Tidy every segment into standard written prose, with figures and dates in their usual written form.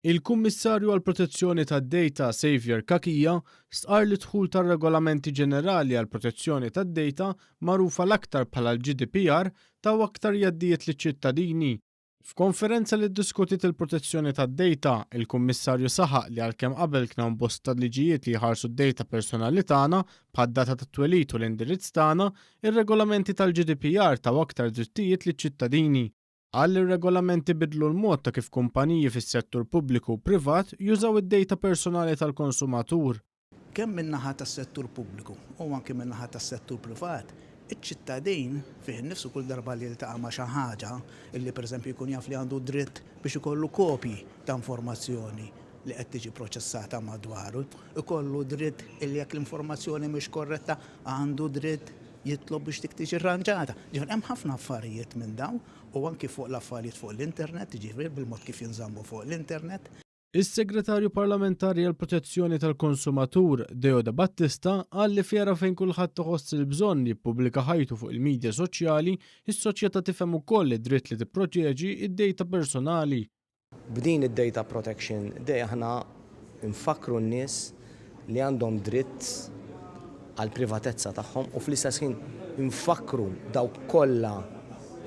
Il-Kummissarju għall Protezzjoni tad-Data Xavier Kakija stqar li dħul tar-regolamenti ġenerali għall protezzjoni tad-data magħrufa l-aktar bħala l-GDPR taw aktar jaddijiet liċ-ċittadini. F'konferenza li ddiskutit il-protezzjoni tad-data, il-Kummissarju saħaq li għalkemm qabel kien hemm bosta liġijiet li jħarsu d-data personali tagħna bħad-data tat-twelid u l-indirizz tagħna, ir-regolamenti tal-GDPR taw aktar drittijiet liċ-ċittadini. Għal ir-regolamenti bidlu l-mod ta' kif kumpaniji fis-settur pubbliku u privat jużaw id-data personali tal-konsumatur. Kemm min-naħa tas-settur pubbliku u anke min-naħa tas-settur privat, iċ-ċittadin fih innifsu kull darba li jiltaqa' ma' xi ħaġa illi pereżempju jkun jaf li għandu dritt biex ikollu kopji ta' informazzjoni li qed tiġi proċessata madwaru, ikollu dritt illi jekk l-informazzjoni mhix korretta għandu dritt jitlob biex dik tiġi rranġata. Ġifier hemm ħafna affarijiet minn dawn u anke fuq l-affarijiet fuq l-internet, ġifier bil-mod kif jinżammu fuq l-internet. Is-Segretarju Parlamentari għall Protezzjoni tal-Konsumatur Deo De Battista qal li fjera fejn kulħadd iħoss il-bżonn jippubblika ħajtu fuq il-midja soċjali, is-soċjetà tifhem ukoll id-dritt li tipproteġi id-data personali. B'din id-data protection dej aħna nfakru n-nies li għandhom dritt għal privatezza tagħhom u fl-istess ħin nfakru dawk kollha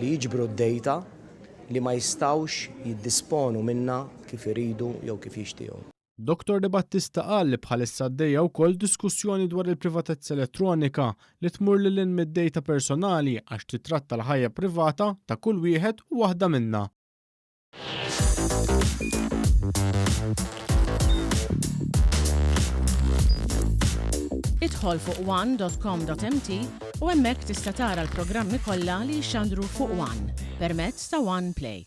li jiġbru d-data li ma jistawx jiddisponu minna kif iridu jew kif jixtiequ. Dr. De Battista qal li bħalissa għaddejja wkoll diskussjoni dwar il-privatezza elettronika li tmur lil hinn mid-data personali għax titratta l-ħajja privata ta' kull wieħed u waħda minnha. Idħol fuq one.com.mt u hemmhekk tista' tara l-programmi kollha li jxandru fuq One permezz ta' One Play.